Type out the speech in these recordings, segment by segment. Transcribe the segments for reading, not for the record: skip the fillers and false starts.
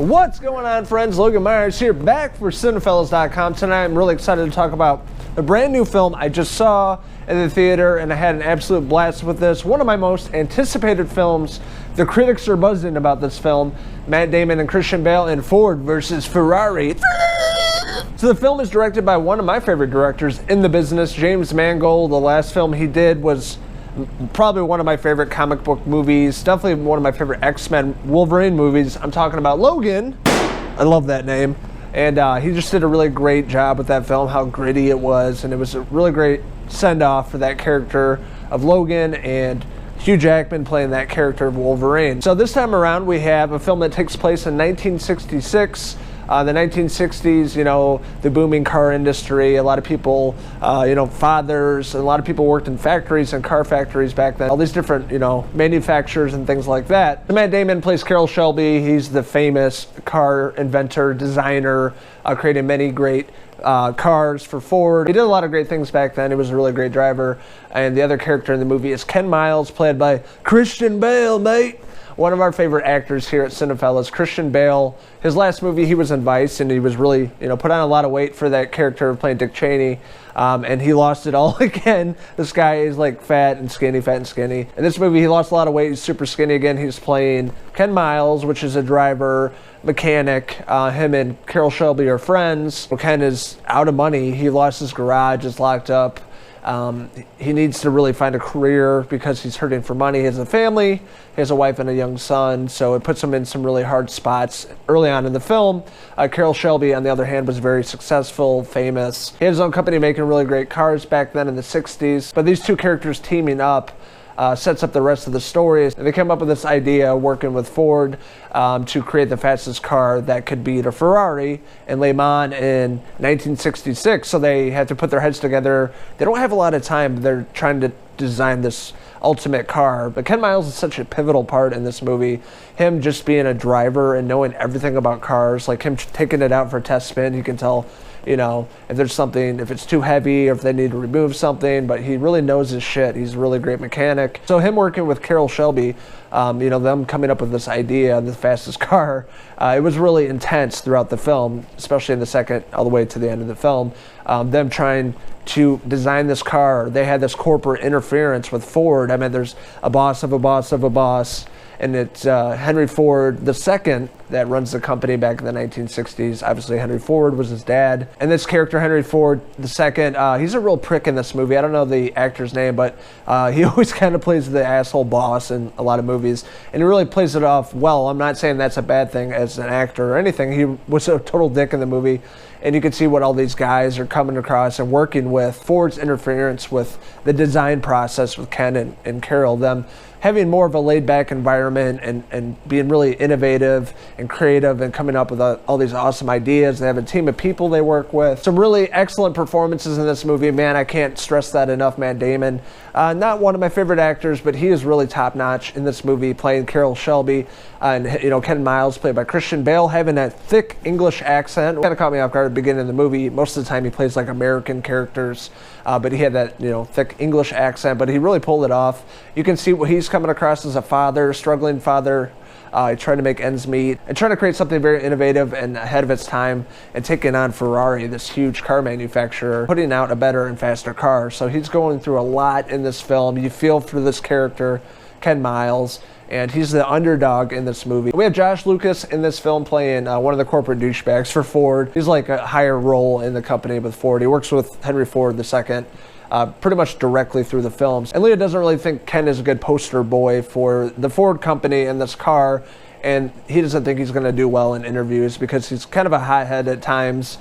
What's going on, friends? Logan Myerz here, back for Cinephellas.com. Tonight I'm really excited to talk about a brand new film I just saw in the theater, and I had an absolute blast with this. One of my most anticipated films. The critics are buzzing about this film. Matt Damon and Christian Bale in Ford versus Ferrari. So the film is directed by one of my favorite directors in the business, James Mangold. The last film he did was probably one of my favorite comic book movies, definitely one of my favorite X-Men Wolverine movies. I'm talking about Logan. I love that name. And he just did a really great job with that film, how gritty it was, and it was a really great send-off for that character of Logan, and Hugh Jackman playing that character of Wolverine. So this time around we have a film that takes place in 1966. The 1960s, you know, the booming car industry, a lot of people, fathers, and a lot of people worked in factories and car factories back then. All these different, manufacturers and things like that. Matt Damon plays Carroll Shelby. He's the famous car inventor, designer, creating many great cars for Ford. He did a lot of great things back then. He was a really great driver. And the other character in the movie is Ken Miles, played by Christian Bale, mate. One of our favorite actors here at Cinephellas, Christian Bale. His last movie, he was in Vice, and he was really, put on a lot of weight for that character of playing Dick Cheney, and he lost it all again. This guy is like fat and skinny. In this movie, he lost a lot of weight. He's super skinny again. He's playing Ken Miles, which is a driver, mechanic. Him and Carroll Shelby are friends. Ken is out of money. He lost his garage, is locked up. He needs to really find a career because he's hurting for money. He has a family, he has a wife and a young son, so it puts him in some really hard spots early on in the film. Carroll Shelby, on the other hand, was very successful, famous. He had his own company making really great cars back then in the 60s, but these two characters teaming up sets up the rest of the story. And they came up with this idea, working with Ford, to create the fastest car that could beat a Ferrari in Le Mans in 1966. So they had to put their heads together. They don't have a lot of time, but they're trying to design this ultimate car. But Ken Miles is such a pivotal part in this movie. Him just being a driver and knowing everything about cars, like him taking it out for a test spin. He can tell, if there's something, if it's too heavy or if they need to remove something, but he really knows his shit. He's a really great mechanic. So him working with Carroll Shelby, them coming up with this idea, the fastest car, it was really intense throughout the film, especially in the second, all the way to the end of the film. Them trying to design this car. They had this corporate interference with Ford. I mean, there's a boss of a boss of a boss, and it's Henry Ford II that runs the company back in the 1960s. Obviously, Henry Ford was his dad. And this character, Henry Ford II, he's a real prick in this movie. I don't know the actor's name, but he always kind of plays the asshole boss in a lot of movies. And he really plays it off well. I'm not saying that's a bad thing as an actor or anything. He was a total dick in the movie. And you can see what all these guys are coming across and working with. Ford's interference with the design process with Ken and Carroll, them having more of a laid-back environment and being really innovative and creative and coming up with all these awesome ideas. They have a team of people they work with. Some really excellent performances in this movie. Man, I can't stress that enough. Matt Damon, not one of my favorite actors, but he is really top-notch in this movie, playing Carroll Shelby. And Ken Miles, played by Christian Bale, having that thick English accent. Kind of caught me off guard at the beginning of the movie. Most of the time he plays like American characters, but he had that thick English accent, but he really pulled it off. You can see what he's coming across as a father, struggling father, trying to make ends meet and trying to create something very innovative and ahead of its time, and taking on Ferrari, this huge car manufacturer, putting out a better and faster car. So he's going through a lot in this film. You feel for this character, Ken Miles, and he's the underdog in this movie. We have Josh Lucas in this film playing one of the corporate douchebags for Ford. He's like a higher role in the company with Ford. He works with Henry Ford II. Pretty much directly through the films. And Leah doesn't really think Ken is a good poster boy for the Ford company and this car, and he doesn't think he's going to do well in interviews because he's kind of a hothead at times.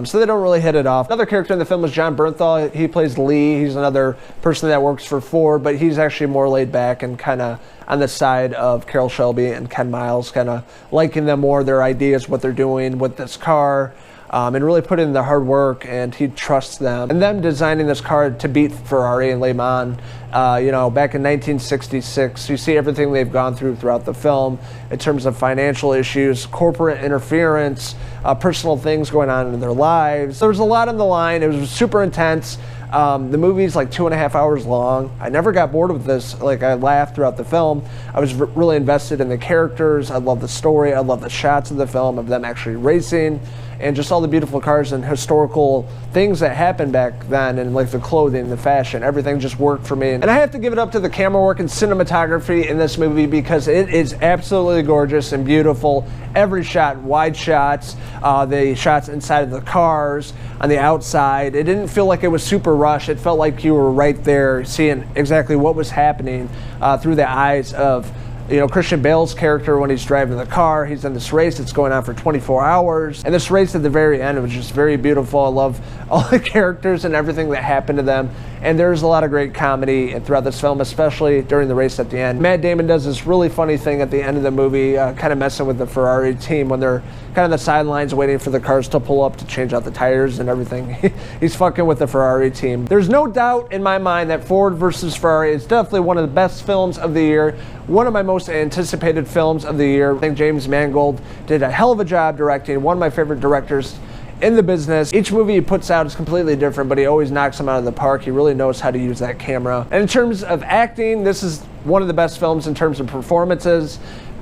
So they don't really hit it off. Another character in the film is Jon Bernthal. He plays Lee. He's another person that works for Ford, but he's actually more laid back and kind of on the side of Carroll Shelby and Ken Miles, kind of liking them more, their ideas, what they're doing with this car. And really put in the hard work, and he trusts them. And them designing this car to beat Ferrari and Le Mans, back in 1966, you see everything they've gone through throughout the film in terms of financial issues, corporate interference, personal things going on in their lives. There was a lot on the line. It was super intense. The movie's like 2.5 hours long. I never got bored with this. Like, I laughed throughout the film. I was really invested in the characters. I love the story. I love the shots of the film of them actually racing, and just all the beautiful cars and historical things that happened back then, and like the clothing, the fashion, everything just worked for me. And I have to give it up to the camera work and cinematography in this movie because it is absolutely gorgeous and beautiful. Every shot, wide shots, the shots inside of the cars, on the outside. It didn't feel like it was super rushed. It felt like you were right there seeing exactly what was happening through the eyes of Christian Bale's character when he's driving the car. He's in this race that's going on for 24 hours. And this race at the very end, it was just very beautiful. I love all the characters and everything that happened to them. And there's a lot of great comedy throughout this film, especially during the race at the end. Matt Damon does this really funny thing at the end of the movie, kind of messing with the Ferrari team when they're kind of the sidelines waiting for the cars to pull up to change out the tires and everything. He's fucking with the Ferrari team. There's no doubt in my mind that Ford versus Ferrari is definitely one of the best films of the year, one of my most anticipated films of the year. I think James Mangold did a hell of a job directing, one of my favorite directors in the business. Each movie he puts out is completely different, but he always knocks them out of the park. He really knows how to use that camera. And in terms of acting, this is one of the best films in terms of performances.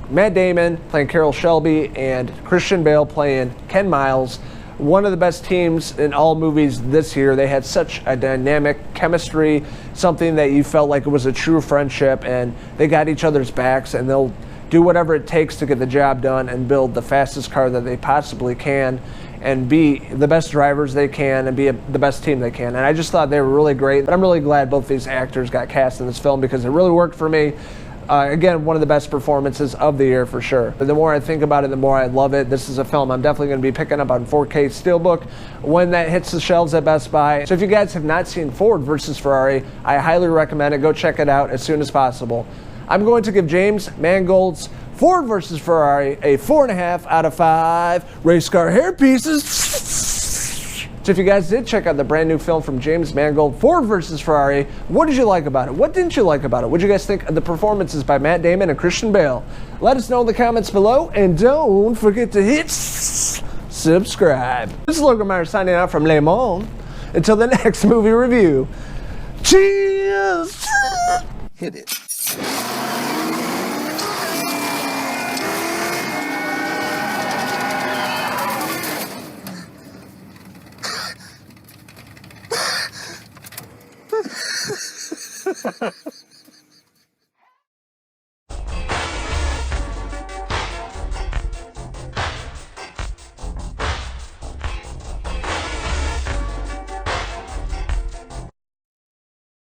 Matt Damon playing Carroll Shelby and Christian Bale playing Ken Miles. One of the best teams in all movies this year. They had such a dynamic chemistry, something that you felt like it was a true friendship, and they got each other's backs, and they'll do whatever it takes to get the job done and build the fastest car that they possibly can and be the best drivers they can and be the best team they can. And I just thought they were really great. But I'm really glad both these actors got cast in this film because it really worked for me. Again, one of the best performances of the year for sure. But the more I think about it, the more I love it. This is a film I'm definitely going to be picking up on 4K Steelbook when that hits the shelves at Best Buy. So if you guys have not seen Ford versus Ferrari, I highly recommend it. Go check it out as soon as possible. I'm going to give James Mangold's Ford versus Ferrari a 4.5 out of 5 race car hair pieces. So if you guys did check out the brand new film from James Mangold, Ford versus Ferrari, what did you like about it? What didn't you like about it? What did you guys think of the performances by Matt Damon and Christian Bale? Let us know in the comments below, and don't forget to hit subscribe. This is Logan Myerz signing out from Le Monde. Until the next movie review, cheers! Hit it.